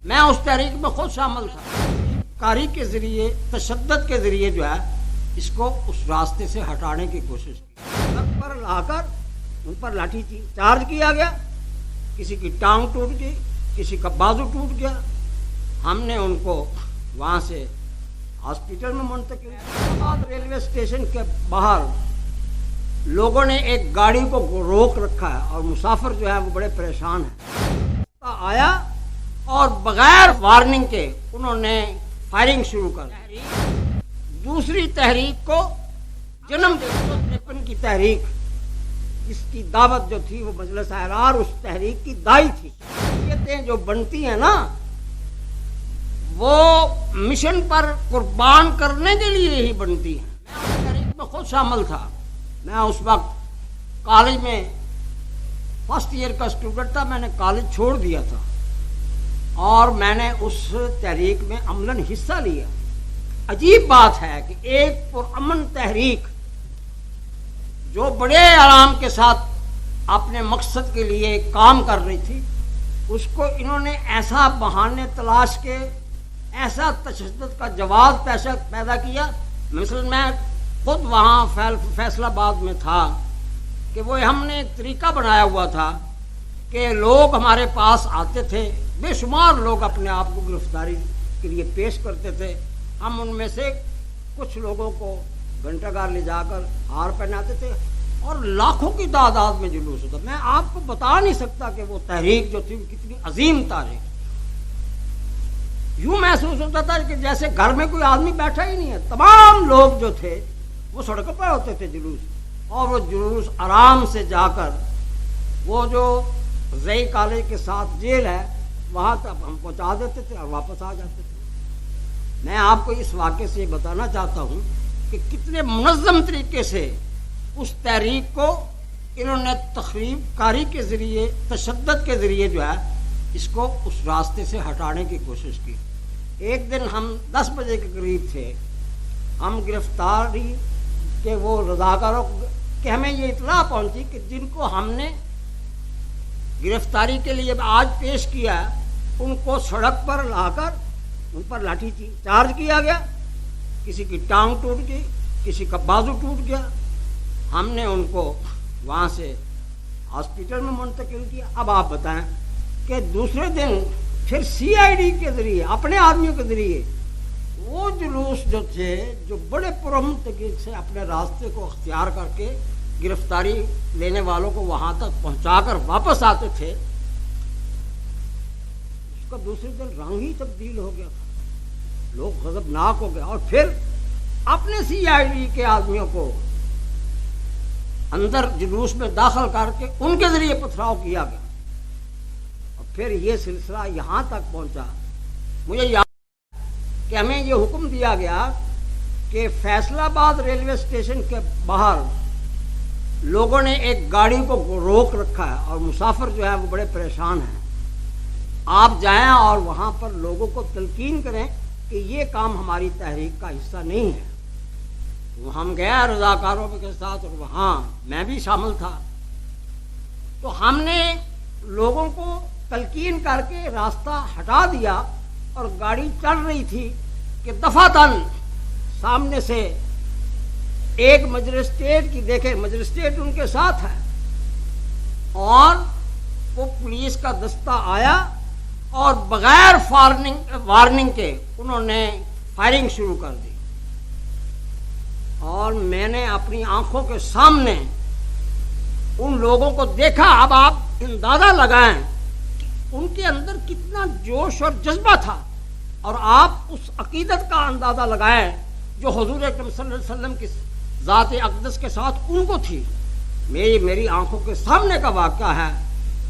میں اس تحریک میں خود شامل تھا. کاری کے ذریعے تشدد کے ذریعے جو ہے اس کو اس راستے سے ہٹانے کی کوشش کی. سڑک پر لا کر ان پر لاٹھی چارج کیا گیا. کسی کی ٹانگ ٹوٹ گئی, کسی کا بازو ٹوٹ گیا. ہم نے ان کو وہاں سے ہاسپٹل میں منتقل کیا. ریلوے اسٹیشن کے باہر لوگوں نے ایک گاڑی کو روک رکھا ہے اور مسافر جو ہے وہ بڑے پریشان ہیں. آیا اور بغیر وارننگ کے انہوں نے فائرنگ شروع کر دی. دوسری تحریک کو جنم دے کی تحریک, اس کی دعوت جو تھی وہ مجلس احرار اس تحریک کی دائی تھی. شخصیتیں جو بنتی ہیں نا وہ مشن پر قربان کرنے کے لیے ہی بنتی ہیں. میں اس تحریک میں خود شامل تھا. میں اس وقت کالج میں فرسٹ ایئر کا اسٹوڈنٹ تھا. میں نے کالج چھوڑ دیا تھا اور میں نے اس تحریک میں عملاً حصہ لیا. عجیب بات ہے کہ ایک پرامن تحریک جو بڑے آرام کے ساتھ اپنے مقصد کے لیے کام کر رہی تھی, اس کو انہوں نے ایسا بہانے تلاش کے ایسا تشدد کا جواز پیدا کیا. مثلا میں خود وہاں فیصل آباد میں تھا کہ وہ ہم نے ایک طریقہ بنایا ہوا تھا کہ لوگ ہمارے پاس آتے تھے, بے شمار لوگ اپنے آپ کو گرفتاری کے لیے پیش کرتے تھے. ہم ان میں سے کچھ لوگوں کو گھنٹہ گار لے جا کر ہار پہناتے تھے اور لاکھوں کی تعداد میں جلوس ہوتا. میں آپ کو بتا نہیں سکتا کہ وہ تحریک جو تھی وہ کتنی عظیم تحریک. یوں محسوس ہوتا تھا کہ جیسے گھر میں کوئی آدمی بیٹھا ہی نہیں ہے. تمام لوگ جو تھے وہ سڑکوں پر ہوتے تھے جلوس, اور وہ جلوس آرام سے جا کر وہ جو زئی کالج کے ساتھ جیل ہے وہاں تک ہم پہنچا دیتے تھے اور واپس آ جاتے تھے. میں آپ کو اس واقعے سے بتانا چاہتا ہوں کہ کتنے منظم طریقے سے اس تحریک کو انہوں نے تخریب کاری کے ذریعے تشدد کے ذریعے جو ہے اس کو اس راستے سے ہٹانے کی کوشش کی. ایک دن ہم 10 بجے کے قریب تھے, ہم گرفتاری کے وہ رضاکاروں کہ ہمیں یہ اطلاع پہنچی کہ جن کو ہم نے گرفتاری کے لیے آج پیش کیا ان کو سڑک پر لا کر ان پر لاٹھی چارج کیا گیا. کسی کی ٹانگ ٹوٹ گئی, کسی کا بازو ٹوٹ گیا. ہم نے ان کو وہاں سے ہاسپٹل میں منتقل کیا. اب آپ بتائیں کہ دوسرے دن پھر CID کے ذریعے اپنے آدمیوں کے ذریعے وہ جلوس جو تھے جو بڑے پرامن طریقے سے اپنے راستے کو اختیار کر کے گرفتاری لینے والوں کو وہاں تک پہنچا کر واپس آتے تھے, اس کا دوسرے دن رنگ ہی تبدیل ہو گیا تھا. لوگ غضبناک ہو گئے اور پھر اپنے CID کے آدمیوں کو اندر جلوس میں داخل کر کے ان کے ذریعے پتھراؤ کیا گیا. اور پھر یہ سلسلہ یہاں تک پہنچا. مجھے یاد کہ ہمیں یہ حکم دیا گیا کہ فیصل آباد ریلوے اسٹیشن کے باہر لوگوں نے ایک گاڑی کو روک رکھا ہے اور مسافر جو ہے وہ بڑے پریشان ہیں. آپ جائیں اور وہاں پر لوگوں کو تلقین کریں کہ یہ کام ہماری تحریک کا حصہ نہیں ہے. وہ ہم گئے رضاکاروں کے ساتھ اور وہاں میں بھی شامل تھا. تو ہم نے لوگوں کو تلقین کر کے راستہ ہٹا دیا اور گاڑی چل رہی تھی کہ دفعتاً سامنے سے ایک مجسٹریٹ کی دیکھے, مجسٹریٹ ان کے ساتھ ہے, اور وہ پولیس کا دستہ آیا اور بغیر وارننگ کے انہوں نے فائرنگ شروع کر دی. اور میں نے اپنی آنکھوں کے سامنے ان لوگوں کو دیکھا. اب آپ اندازہ لگائیں کہ ان کے اندر کتنا جوش اور جذبہ تھا, اور آپ اس عقیدت کا اندازہ لگائیں جو حضور اکرم صلی اللہ علیہ وسلم کی ذات اقدس کے ساتھ ان کو تھی. میری آنکھوں کے سامنے کا واقعہ ہے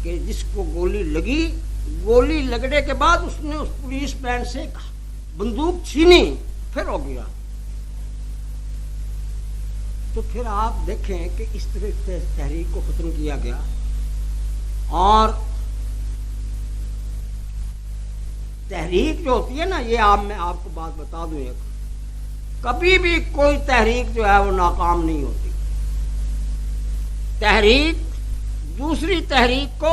کہ جس کو گولی لگی, گولی لگنے کے بعد اس نے اس پولیس مین سے بندوق چھینی, پھر ہو گیا. تو پھر آپ دیکھیں کہ اس طرح سے تحریک کو ختم کیا گیا. اور تحریک جو ہوتی ہے نا, یہ میں آپ کو بات بتا دوں, ایک کبھی بھی کوئی تحریک جو ہے وہ ناکام نہیں ہوتی. تحریک دوسری تحریک کو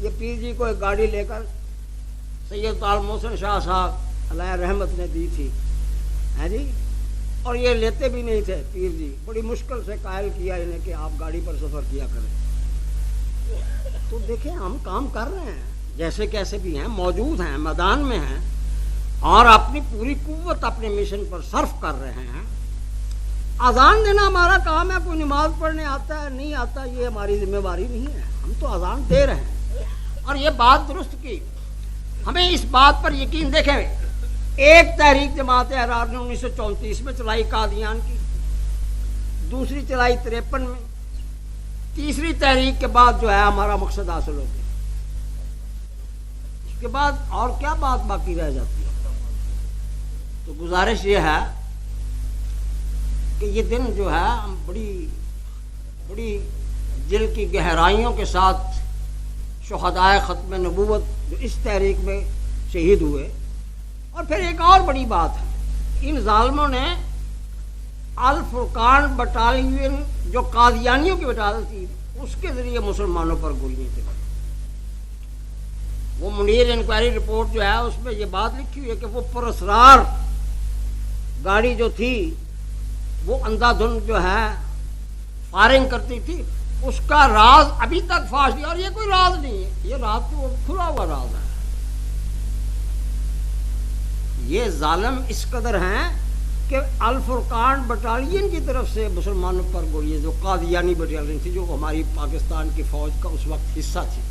یہ پیر جی کو ایک گاڑی لے کر سید طال محسن شاہ صاحب علیہ رحمت نے دی تھی، ہے جی، اور یہ لیتے بھی نہیں تھے پیر جی، بڑی مشکل سے قائل کیا انہیں کہ آپ گاڑی پر سفر کیا کریں۔ تو دیکھیں ہم کام کر رہے ہیں، جیسے کیسے بھی ہیں، موجود ہیں، میدان میں ہیں، اور اپنی پوری قوت اپنے مشن پر صرف کر رہے ہیں۔ اذان دینا ہمارا کام ہے، کوئی نماز پڑھنے آتا ہے نہیں آتا یہ ہماری ذمہ داری نہیں ہے، ہم تو اذان دے رہے ہیں۔ اور یہ بات درست کی، ہمیں اس بات پر یقین، دیکھیں ایک تحریک جماعت احرار نے 1934 میں چلائی قادیان کی، دوسری چلائی 53 میں، تیسری تحریک کے بعد جو ہے ہمارا مقصد حاصل ہو گیا، اس کے بعد اور کیا بات باقی رہ جاتی ہے؟ تو گزارش یہ ہے کہ یہ دن جو ہے ہم بڑی بڑی دل کی گہرائیوں کے ساتھ شہدائے ختم نبوت جو اس تحریک میں شہید ہوئے، اور پھر ایک اور بڑی بات ہے، ان ظالموں نے الفرقان بٹالین جو قادیانیوں کی بٹالین تھی اس کے ذریعے مسلمانوں پر گولیاں چلائی۔ وہ منیر انکوائری رپورٹ جو ہے اس میں یہ بات لکھی ہوئی ہے کہ وہ پراسرار گاڑی جو تھی وہ اندھا دھند جو ہے فائرنگ کرتی تھی، اس کا راز ابھی تک فاش نہیں، اور یہ کوئی راز نہیں ہے، یہ راز تو کھلا ہوا راز ہے۔ یہ ظالم اس قدر ہیں کہ الفرقان بٹالین کی طرف سے مسلمانوں پر گولیاں، جو قادیانی بٹالین تھی جو ہماری پاکستان کی فوج کا اس وقت حصہ تھی،